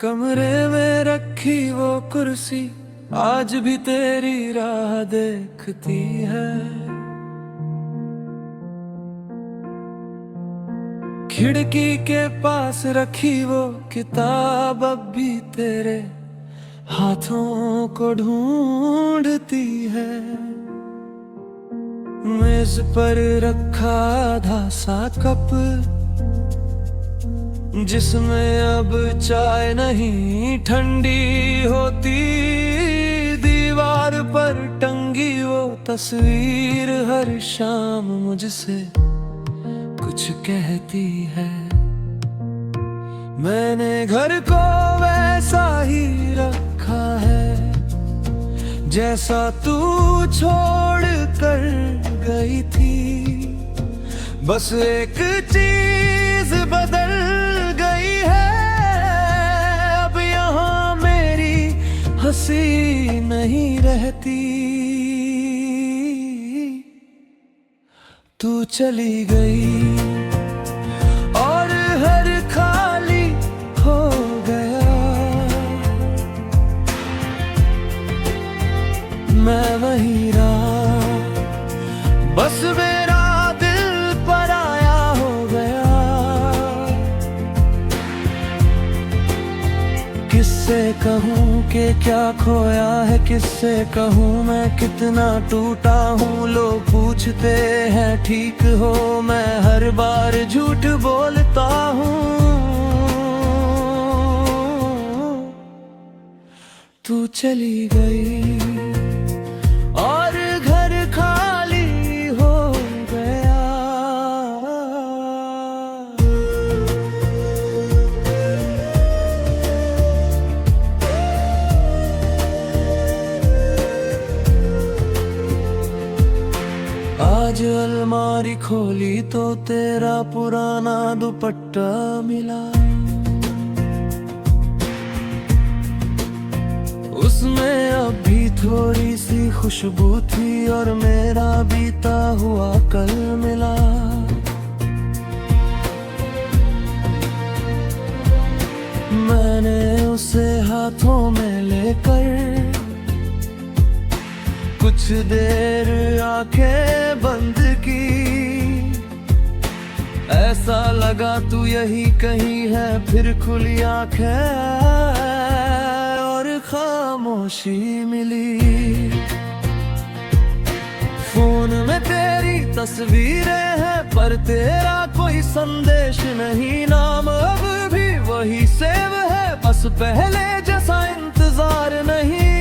कमरे में रखी वो कुर्सी आज भी तेरी राह देखती है। खिड़की के पास रखी वो किताब अब भी तेरे हाथों को ढूंढती है। मेज पर रखा आधा सा कप जिसमें अब चाय नहीं ठंडी होती। दीवार पर टंगी वो तस्वीर हर शाम मुझसे कुछ कहती है। मैंने घर को वैसा ही रखा है जैसा तू छोड़ कर गई थी। बस एक चीज बदल गई है, अब यहाँ मेरी हंसी नहीं रहती। तू चली गई और हर खाली हो गया। मैं वही रहा, बस मेरा दिल पराया हो गया। किससे कहूँ कि क्या खोया है, किससे कहूँ मैं कितना टूटा हूँ। लोग पूछते हैं ठीक हो, मैं हर बार झूठ बोलता हूँ। तू चली गई और घर खाली हो गया। आज अलमारी खोली तो तेरा पुराना दुपट्टा मिला। उसमें अब भी थोड़ी सी खुशबू थी और मेरा बीता हुआ कल मिला। मैंने उसे हाथों में लेकर कुछ देर आंखें बंद की। ऐसा लगा तू यही कहीं है, फिर खुली आंखें खामोशी मिली। फोन में तेरी तस्वीरें हैं पर तेरा कोई संदेश नहीं। नाम अब भी वही सेव है, बस पहले जैसा इंतजार नहीं।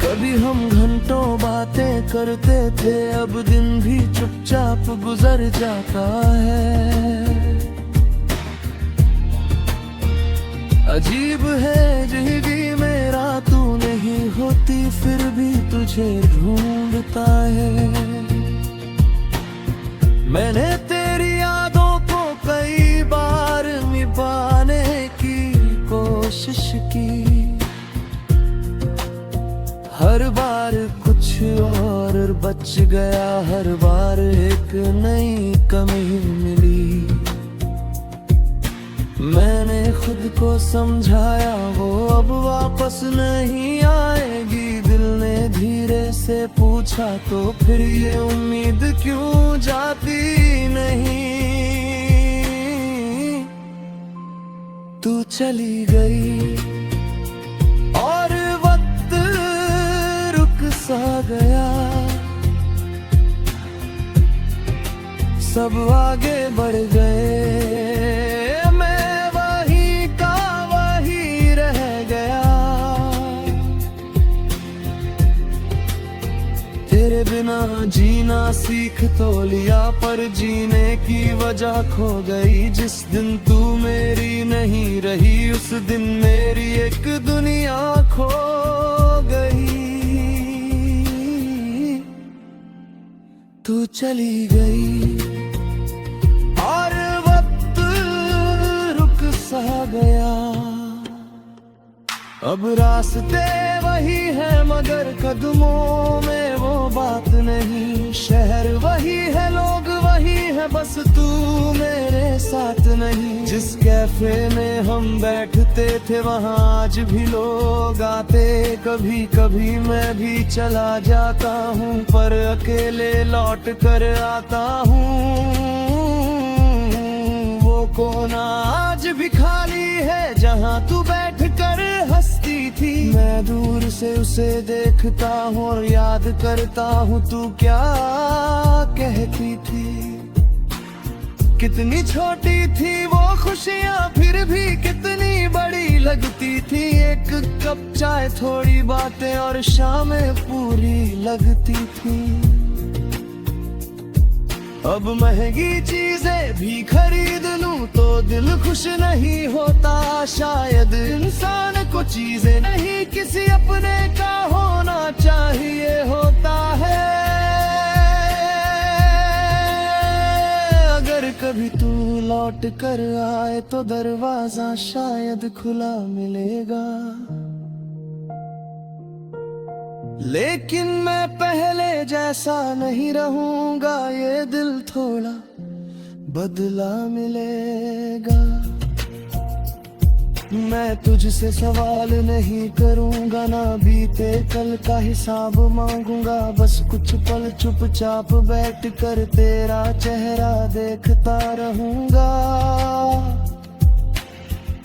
कभी हम घंटों बातें करते थे, अब दिन भी चुपचाप गुजर जाता है। अजीब है जिंदगी मेरा, तू नहीं होती फिर भी तुझे ढूंढता है। मैंने तेरी यादों को कई बार निभाने की कोशिश की। हर बार कुछ और बच गया, हर बार एक नई कमी मिली। मैंने खुद को समझाया वो अब वापस नहीं आएगी। दिल ने धीरे से पूछा तो फिर ये उम्मीद क्यों जाती नहीं। तू चली गई और वक्त रुक सा गया। सब आगे बढ़ गए, तेरे बिना जीना सीख तो लिया पर जीने की वजह खो गई। जिस दिन तू मेरी नहीं रही उस दिन मेरी एक दुनिया खो गई। तू चली गई और वक्त रुक सा गया। अब रास्ते वही है मगर कदमों में वो बात नहीं। शहर वही है, लोग वही है, बस तू मेरे साथ नहीं। जिस कैफे में हम बैठते थे वहाँ आज भी लोग आते। कभी कभी मैं भी चला जाता हूँ पर अकेले लौट कर आता हूँ। वो कोना आज भी खाली है जहाँ तू बैठ कर हंसती थी। मैं दूर से उसे देखता हूँ और याद करता हूँ तू क्या कहती थी। कितनी छोटी थी वो खुशियाँ फिर भी कितनी बड़ी लगती थी। एक कप चाय, थोड़ी बातें और शामें पूरी लगती थी। अब महंगी चीजें भी खरीद लूं तो दिल खुश नहीं होता। शायद इंसान को चीजें नहीं किसी अपने का होना चाहिए होता है। अगर कभी तू लौट कर आए तो दरवाजा शायद खुला मिलेगा। लेकिन मैं पहले जैसा नहीं रहूंगा, ये दिल थोड़ा बदला मिलेगा। मैं तुझसे सवाल नहीं करूंगा, ना बीते कल का हिसाब मांगूंगा। बस कुछ पल चुपचाप बैठ कर तेरा चेहरा देखता रहूंगा।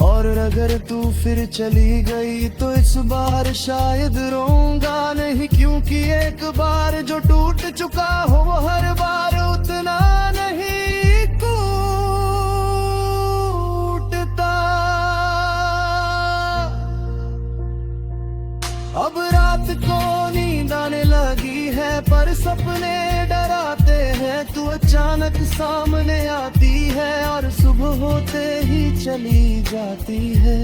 और अगर तू फिर चली गई तो इस बार शायद रोऊंगा नहीं, क्योंकि एक बार जो टूट चुका हो वो हर बार उतना नहीं टूटता। अब रात को नींद आने लगी है पर सपने डराते हैं। तू अचानक सामने आती है और सुबह होते ही चली जाती है।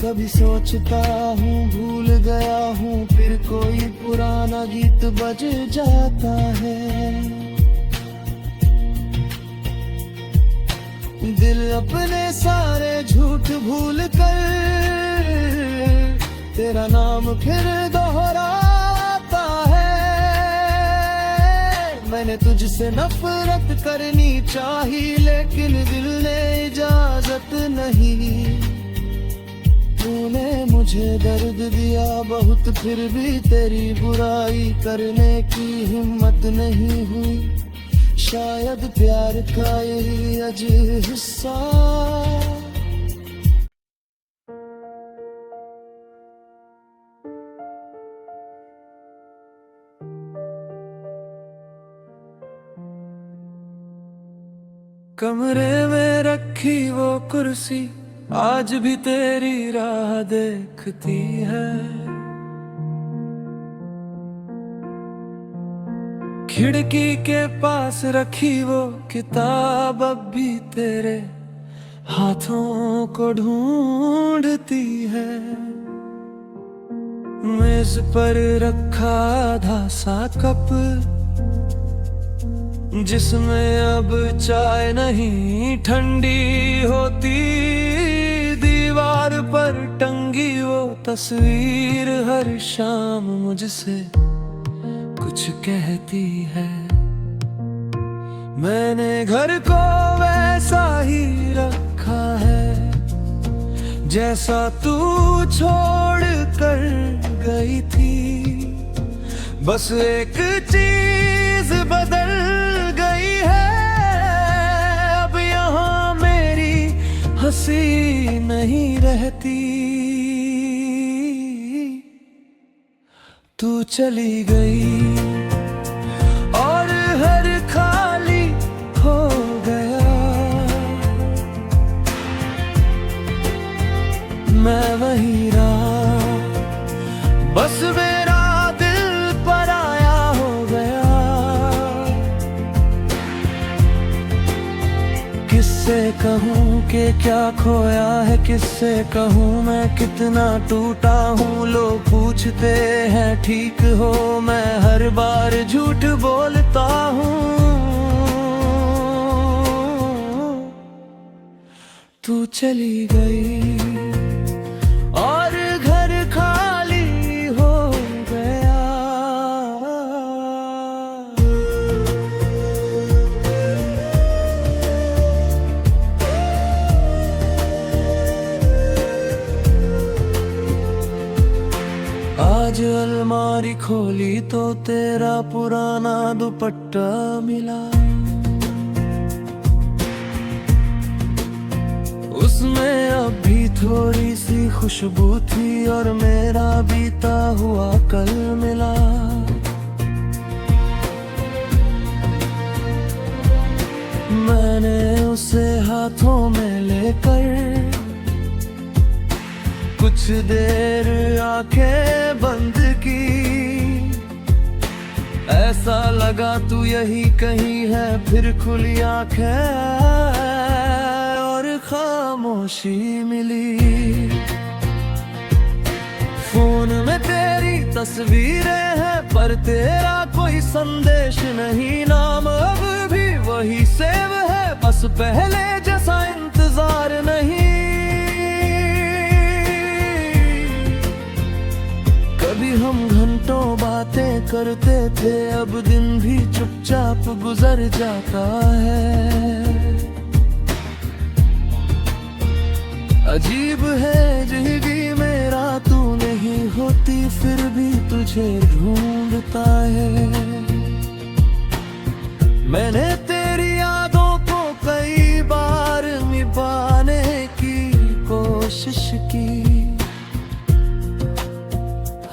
कभी सोचता हूँ भूल गया हूँ, फिर कोई पुराना गीत बज जाता है। दिल अपने सारे झूठ भूल कर तेरा नाम फिर दोहराता है। मैंने तुझसे नफरत करनी चाहिए लेकिन दिल ने इजाजत नहीं। तूने मुझे दर्द दिया बहुत फिर भी तेरी बुराई करने की हिम्मत नहीं हुई। शायद प्यार का यही अजीब हिस्सा। कमरे में रखी वो कुर्सी आज भी तेरी राह देखती है। खिड़की के पास रखी वो किताब अब भी तेरे हाथों को ढूंढती है। मेज पर रखा आधा सा कप जिसमें अब चाय नहीं ठंडी होती। दीवार पर टंगी वो तस्वीर हर शाम मुझसे कुछ कहती है। मैंने घर को वैसा ही रखा है जैसा तू छोड़ कर गई थी। बस एक चीज बदल गई है, अब यहाँ मेरी हंसी नहीं रहती। तू चली गई और हर खाली हो गया। मैं वही रहा, बस मेरा दिल पराया हो गया। किससे कहूँ कि क्या खोया है, किससे कहूँ मैं कितना टूटा हूँ। लोग पूछते हैं ठीक हो, मैं हर बार झूठ बोलता हूँ। तू चली गई आज अलमारी खोली तो तेरा पुराना दुपट्टा मिला। उसमें अब भी थोड़ी सी खुशबू थी और मेरा बीता हुआ कल मिला। मैंने उसे हाथों में लेकर कुछ देर आंखें बंद की। ऐसा लगा तू यही कहीं है, फिर खुली आंखें और खामोशी मिली। फोन में तेरी तस्वीरें हैं पर तेरा कोई संदेश नहीं। नाम अब भी वही सेव है, बस पहले जैसा इंतजार नहीं। कभी हम घंटों बातें करते थे, अब दिन भी चुपचाप गुजर जाता है। अजीब है जिंदगी मेरा, तू नहीं होती फिर भी तुझे ढूंढता है। मैंने तेरी यादों को कई बार निभाने की कोशिश की।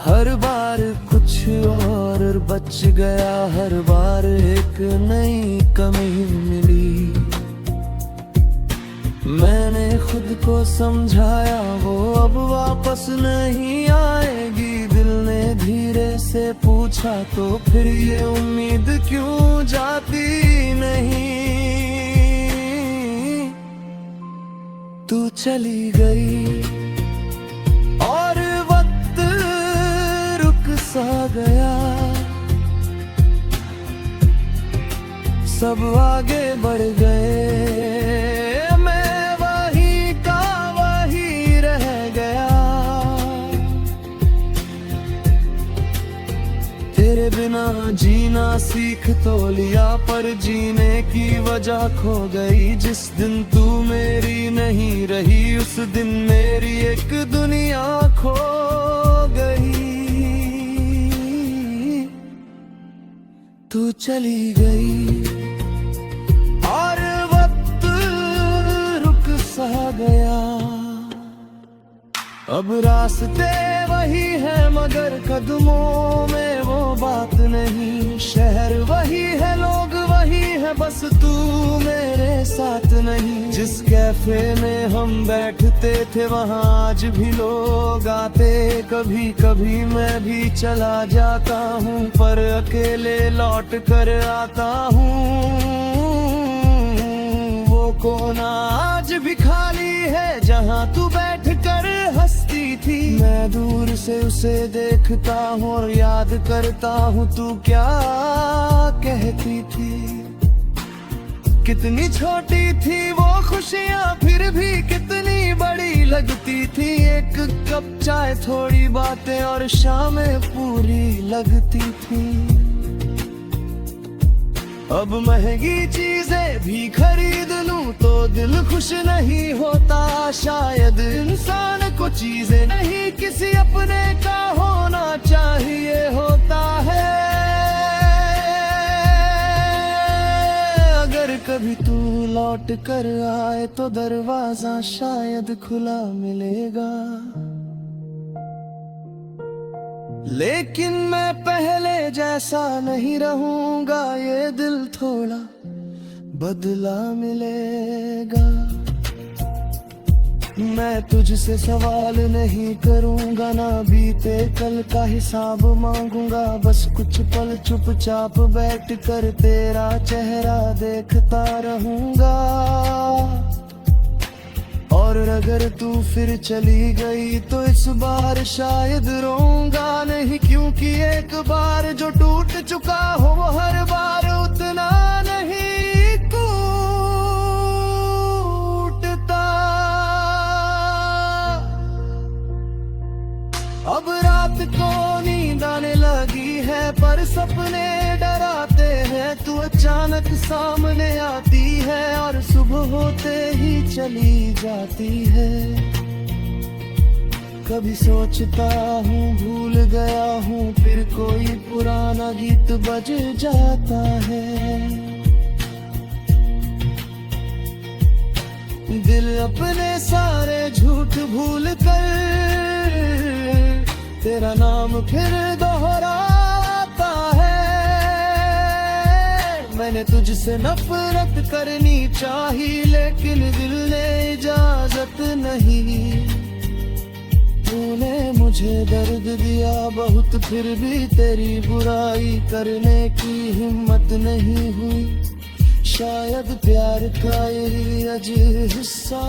हर बार कुछ और बच गया, हर बार एक नई कमी मिली। मैंने खुद को समझाया वो अब वापस नहीं आएगी। दिल ने धीरे से पूछा तो फिर ये उम्मीद क्यों जाती नहीं। तू चली गई और वक्त रुक सा गया। सब आगे बढ़ गए, तेरे बिना जीना सीख तो लिया पर जीने की वजह खो गई। जिस दिन तू मेरी नहीं रही उस दिन मेरी एक दुनिया खो गई। तू चली गई और वक्त रुक सा गया। अब रास्ते वही है मगर कदमों में वो बात नहीं। शहर वही है, लोग वही है, बस तू मेरे साथ नहीं। जिस कैफे में हम बैठते थे वहाँ आज भी लोग आते। कभी कभी मैं भी चला जाता हूँ पर अकेले लौट कर आता हूँ। वो कोना आज भी खाली है जहाँ तू बैठ कर हंसती थी। मैं दूर से उसे देखता हूँ और याद करता हूँ तू क्या कहती थी। कितनी छोटी थी वो खुशियाँ फिर भी कितनी बड़ी लगती थी। एक कप चाय, थोड़ी बातें और शामें पूरी लगती थी। अब महंगी चीजें भी खरीद लूं तो दिल खुश नहीं होता। शायद इंसान को चीजें नहीं किसी अपने का होना चाहिए होता है। अगर कभी तू लौट कर आए तो दरवाजा शायद खुला मिलेगा। लेकिन मैं पहले जैसा नहीं रहूंगा, ये दिल थोड़ा बदला मिलेगा। मैं तुझसे सवाल नहीं करूंगा, ना बीते कल का हिसाब मांगूंगा। बस कुछ पल चुपचाप बैठ कर तेरा चेहरा देखता रहूंगा। और अगर तू फिर चली गई तो इस बार शायद रोऊंगा नहीं। क्योंकि एक बार जो टूट चुका हो वो हर बार उतना नहीं टूटता। अब रात को नींद आने लगी है पर सपने डराते हैं। तू अचानक सामने आती है और सुबह होते ही चली जाती है। कभी सोचता हूँ भूल गया हूँ, फिर कोई पुराना गीत बज जाता है। दिल अपने सारे झूठ भूल कर तेरा नाम फिर दोहराता है। मैंने तुझसे नफरत करनी चाही, लेकिन दिल ने इजाजत नहीं। तूने मुझे दर्द दिया बहुत, फिर भी तेरी बुराई करने की हिम्मत नहीं हुई। शायद प्यार का यही अजीब हिस्सा।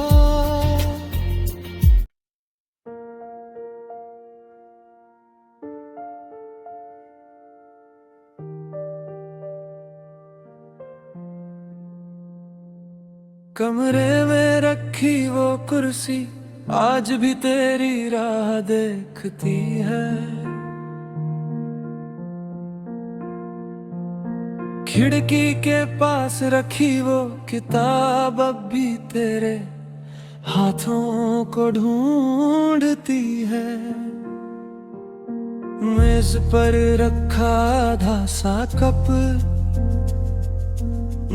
कमरे में रखी वो कुर्सी आज भी तेरी राह देखती है। खिड़की के पास रखी वो किताब अब भी तेरे हाथों को ढूंढती है। मेज पर रखा आधा सा कप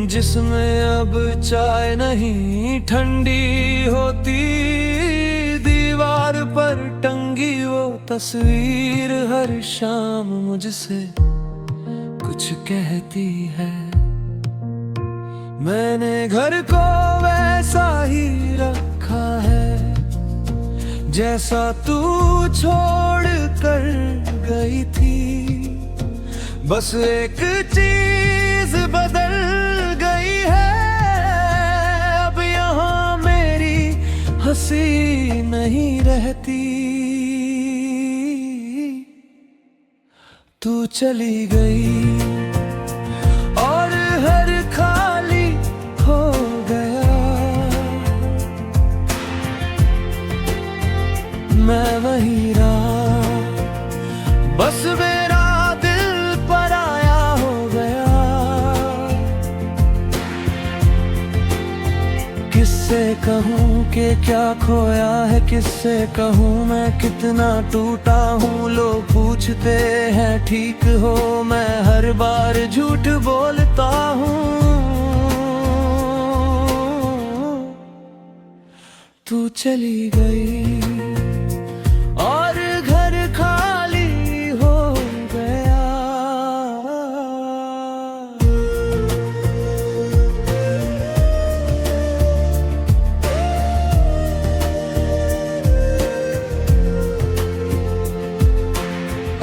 जिसमें अब चाय नहीं ठंडी होती। दीवार पर टंगी वो तस्वीर हर शाम मुझसे कुछ कहती है। मैंने घर को वैसा ही रखा है जैसा तू छोड़ कर गई थी। बस एक चीज बदल गई है, अब यहाँ मेरी हंसी नहीं रहती। तू चली गई और हर खाली हो गया। मैं वही रहा, बस मेरा दिल पराया हो गया। किससे कहूँ कि क्या खोया है, किससे कहूँ मैं कितना टूटा हूँ। लोग पूछते हैं ठीक हो, मैं हर बार झूठ बोलता हूँ। तू चली गई और घर खाली हो गया।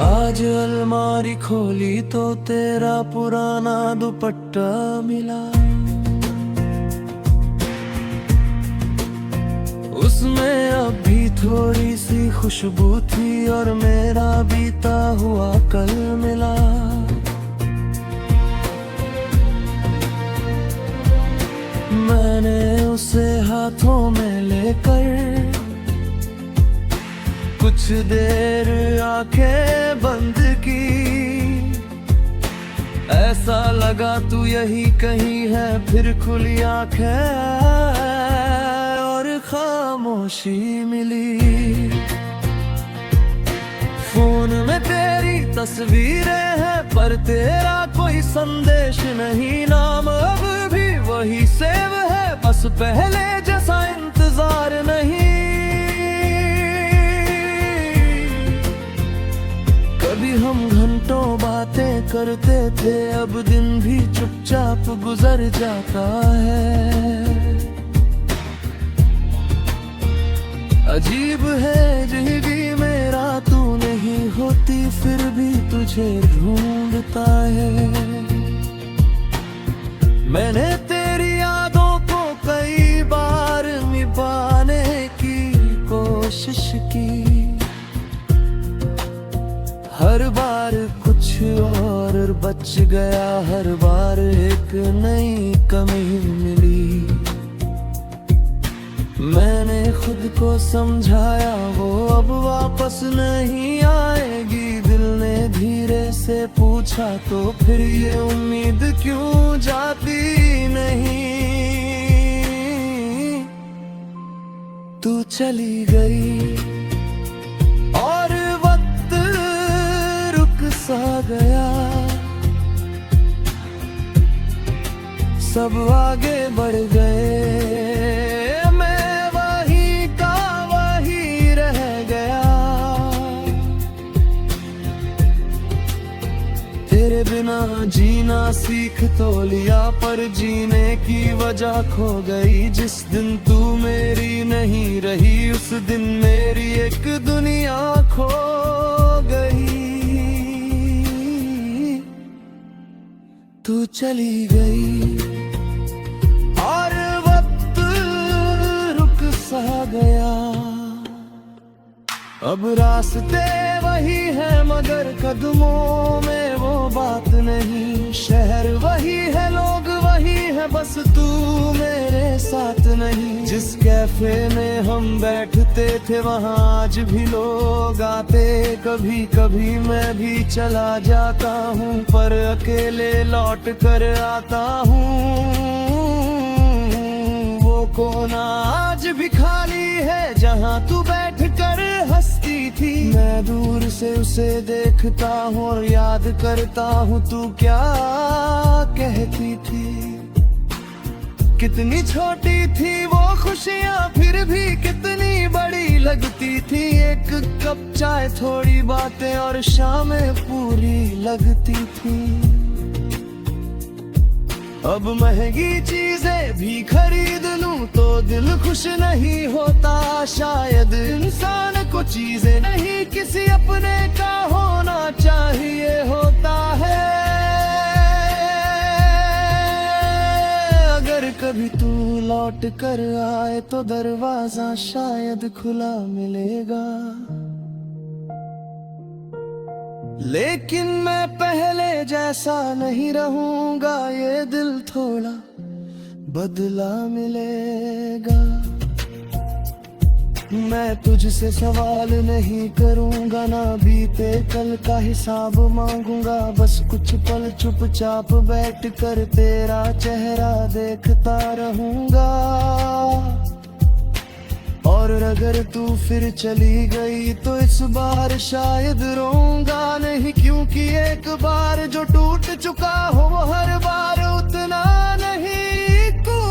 आज अलमारी खोली तो तेरा पुराना दुपट्टा मिला। उसमें अब भी थोड़ी सी खुशबू थी और मेरा बीता हुआ कल मिला। मैंने उसे हाथों में लेकर कुछ देर आंखें बंद की। ऐसा लगा तू यही कहीं है, फिर खुली आंखें और खामोशी मिली। फोन में तेरी तस्वीरें हैं पर तेरा कोई संदेश नहीं। नाम अब भी वही सेव है, बस पहले जैसा इंतजार नहीं। कभी हम घंटों बातें करते थे, अब दिन भी चुपचाप गुजर जाता है। अजीब है जिंदगी मेरा, तू नहीं होती फिर भी तुझे ढूंढता है। मैंने तेरी यादों को कई बार निभाने की कोशिश की। हर बार कुछ और बच गया, हर बार एक नई कमी मिली। मैंने खुद को समझाया वो अब वापस नहीं आएगी। दिल ने धीरे से पूछा तो फिर ये उम्मीद क्यों जाती नहीं। तू चली गई सब आगे बढ़ गए, मैं वही का वही रह गया। तेरे बिना जीना सीख तो लिया, पर जीने की वजह खो गई। जिस दिन तू मेरी नहीं रही, उस दिन मेरी एक दुनिया खो गई। तू चली गई और वक्त रुक सा गया। अब रास्ते वही है मगर कदमों में वो बात नहीं। शहर वही है, लोग वही है, बस तू मेरे साथ नहीं। जिस कैफे में हम बैठते थे वहाँ आज भी लोग आते। कभी कभी मैं भी चला जाता हूँ, पर अकेले लौट कर आता हूँ। वो कोना आज भी खाली है जहाँ तू बैठ कर हंसती थी। मैं दूर से उसे देखता हूँ और याद करता हूँ तू क्या कहती थी। कितनी छोटी थी वो खुशियाँ, फिर भी कितनी बड़ी लगती थी। एक कप चाय, थोड़ी बातें और शामें पूरी लगती थी। अब महंगी चीजें भी खरीद लूं तो दिल खुश नहीं होता। शायद इंसान को चीजें नहीं, किसी अपने का होना चाहिए होता है। अगर कभी तू लौट कर आए तो दरवाजा शायद खुला मिलेगा। लेकिन मैं पहले जैसा नहीं रहूंगा, ये दिल थोड़ा बदला मिलेगा। मैं तुझसे सवाल नहीं करूंगा, ना बीते कल का हिसाब मांगूंगा। बस कुछ पल चुपचाप बैठ कर तेरा चेहरा देखता रहूंगा। और अगर तू फिर चली गई तो इस बार शायद रोऊंगा नहीं, क्योंकि एक बार जो टूट चुका हो वो हर बार उतना नहीं टूटता।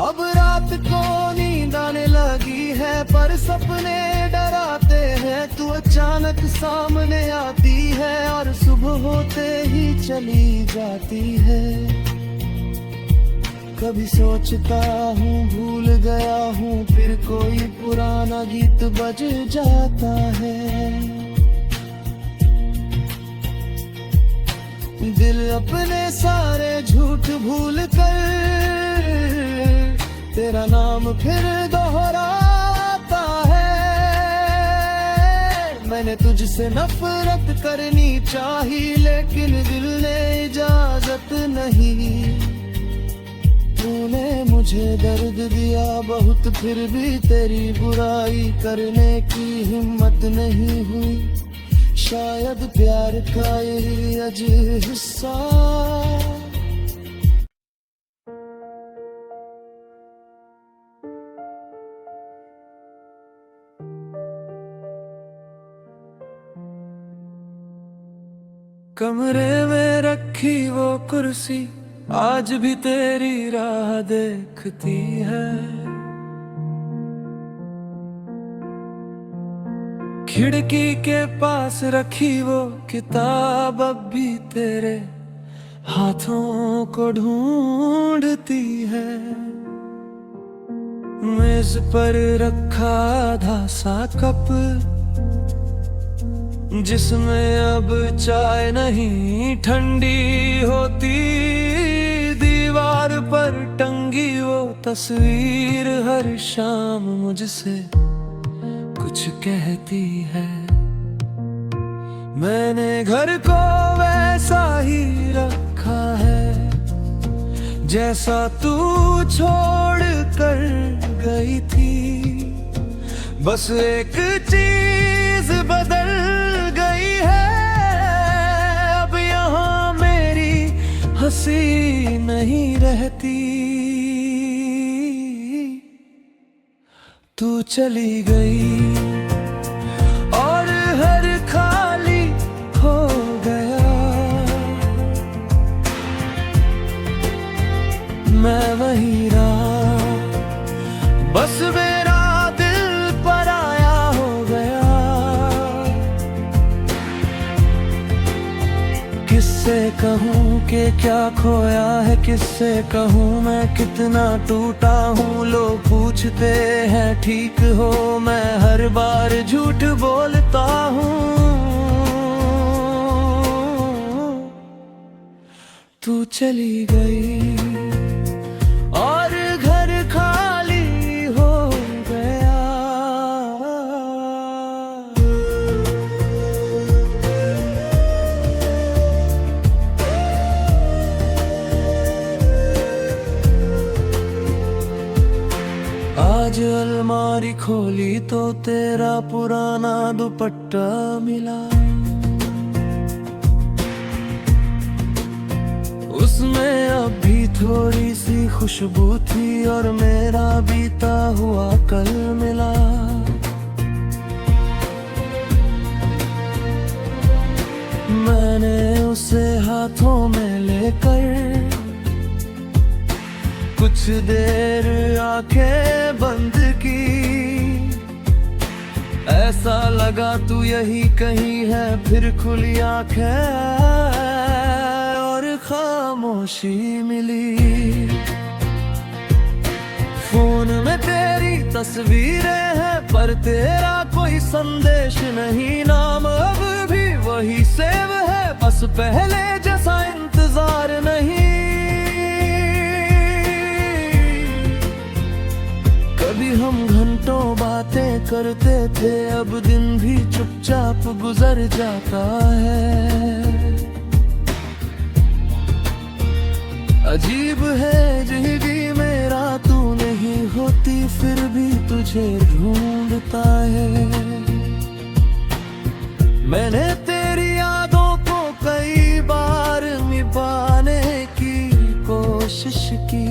अब रात को नींद आने लगी है, पर सपने डराते हैं। तू अचानक सामने आती है और सुबह होते ही चली जाती है। कभी सोचता हूँ भूल गया हूँ, फिर कोई पुराना गीत बज जाता है। दिल अपने सारे झूठ भूल कर तेरा नाम फिर दोहराता है। मैंने तुझसे नफरत करनी चाहिए, लेकिन दिल ने इजाजत नहीं। तूने मुझे दर्द दिया बहुत, फिर भी तेरी बुराई करने की हिम्मत नहीं हुई। शायद प्यार का यही अजीब हिस्सा। कमरे में रखी वो कुर्सी आज भी तेरी राह देखती है। खिड़की के पास रखी वो किताब अब भी तेरे हाथों को ढूंढती है। मेज पर रखा आधा सा कप जिसमें अब चाय नहीं ठंडी होती। दीवार पर टंगी वो तस्वीर हर शाम मुझसे कुछ कहती है। मैंने घर को वैसा ही रखा है जैसा तू छोड़ कर गई थी। बस एक चीज बदल गई है, अब यहाँ मेरी हंसी नहीं रहती। तू चली गई और हर मैं वही रहा, बस मेरा दिल पराया हो गया। किससे कहूँ कि क्या खोया है, किससे कहूँ मैं कितना टूटा हूँ। लोग पूछते हैं ठीक हो, मैं हर बार झूठ बोलता हूँ। तू चली गई और घर खाली हो गया। आज अलमारी खोली तो तेरा पुराना दुपट्टा मिला। उसमें अब भी थोड़ी सी खुशबू थी और मेरा बीता हुआ कल मिला। मैंने उसे हाथों में लेकर कुछ देर आंखें बंद की। ऐसा लगा तू यही कहीं है, फिर खुली आंखें खामोशी मिली। फोन में तेरी तस्वीरें हैं पर तेरा कोई संदेश नहीं। नाम अब भी वही सेव है, बस पहले जैसा इंतजार नहीं। कभी हम घंटों बातें करते थे, अब दिन भी चुपचाप गुजर जाता है। अजीब है जिंदगी मेरा, तू नहीं होती फिर भी तुझे ढूंढता है। मैंने तेरी यादों को कई बार निभाने की कोशिश की।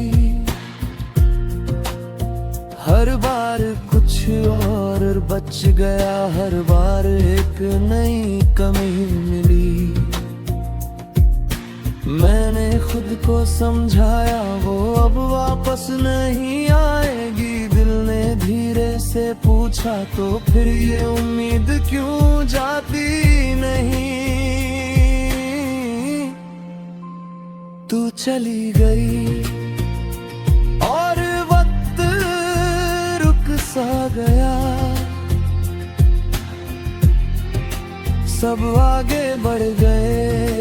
हर बार कुछ और बच गया, हर बार एक नई कमी मिली। मैंने खुद को समझाया वो अब वापस नहीं आएगी। दिल ने धीरे से पूछा तो फिर ये उम्मीद क्यों जाती नहीं। तू चली गई और वक्त रुक सा गया। सब आगे बढ़ गए,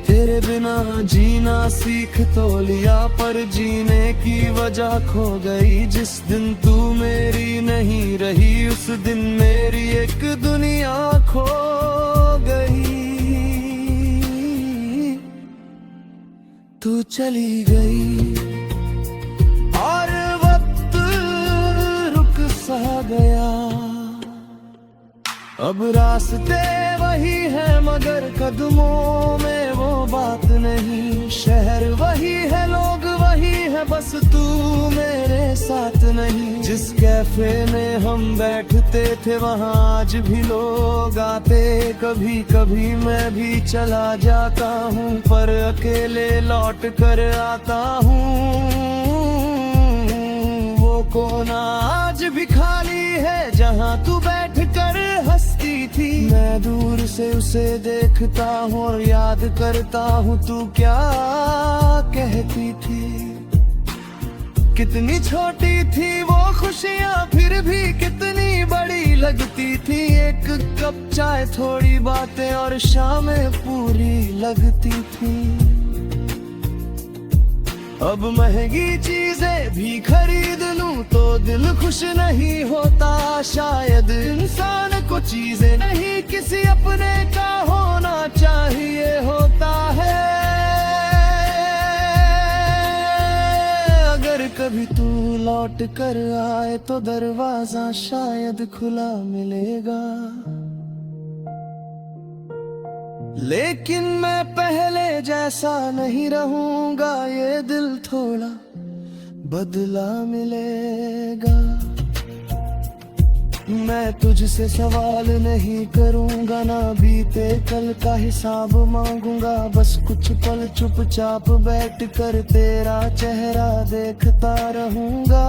तेरे बिना जीना सीख तो लिया, पर जीने की वजह खो गई। जिस दिन तू मेरी नहीं रही, उस दिन मेरी एक दुनिया खो गई। तू चली गई और वक्त रुक सा गया। अब रास्ते वही है मगर कदमों में वो बात नहीं। शहर वही है, लोग वही है, बस तू मेरे साथ नहीं। जिस कैफे में हम बैठते थे वहाँ आज भी लोग आते। कभी कभी मैं भी चला जाता हूँ पर अकेले लौट कर आता हूँ। वो कोना आज भी खाली है जहाँ तू बैठ कर हंसती थी। मैं दूर से उसे देखता हूँ और याद करता हूँ तू क्या कहती थी। कितनी छोटी थी वो खुशियाँ, फिर भी कितनी बड़ी लगती थी। एक कप चाय, थोड़ी बातें और शामें पूरी लगती थी। अब महंगी चीजें भी खरीद लूं तो दिल खुश नहीं होता। शायद इंसान को चीजें नहीं किसी अपने का होना चाहिए होता है। अगर कभी तू लौट कर आए तो दरवाजा शायद खुला मिलेगा। लेकिन मैं पहले जैसा नहीं रहूंगा, ये दिल थोड़ा बदला मिलेगा। मैं तुझसे सवाल नहीं करूंगा, ना बीते कल का हिसाब मांगूंगा। बस कुछ पल चुपचाप बैठ कर तेरा चेहरा देखता रहूंगा।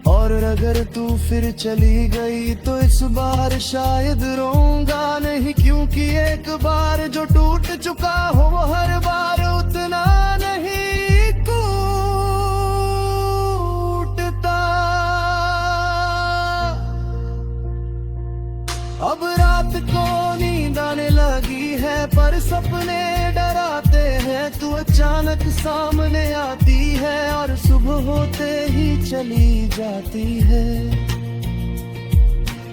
और अगर तू फिर चली गई तो इस बार शायद रोऊंगा नहीं, क्योंकि एक बार जो टूट चुका हो वो हर बार उतना नहीं टूटता। अब रात को नींद आने लगी है पर सपने डराते हैं। तू अचानक सामने आती है और सुबह होते ही चली जाती है।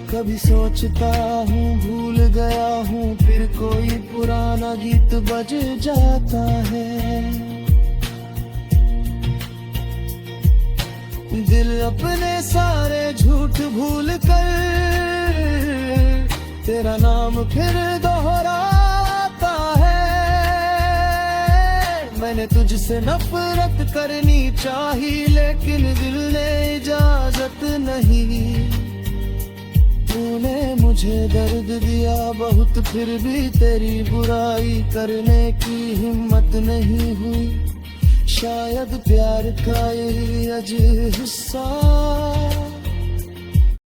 कभी सोचता हूँ भूल गया हूँ, फिर कोई पुराना गीत बज जाता है। दिल अपने सारे झूठ भूल कर तेरा नाम फिर दोहराता है। मैंने तुझसे नफरत करनी चाही लेकिन दिल ने इजाजत नहीं। तूने मुझे दर्द दिया बहुत, फिर भी तेरी बुराई करने की हिम्मत नहीं हुई। शायद प्यार का यही अजीब हिस्सा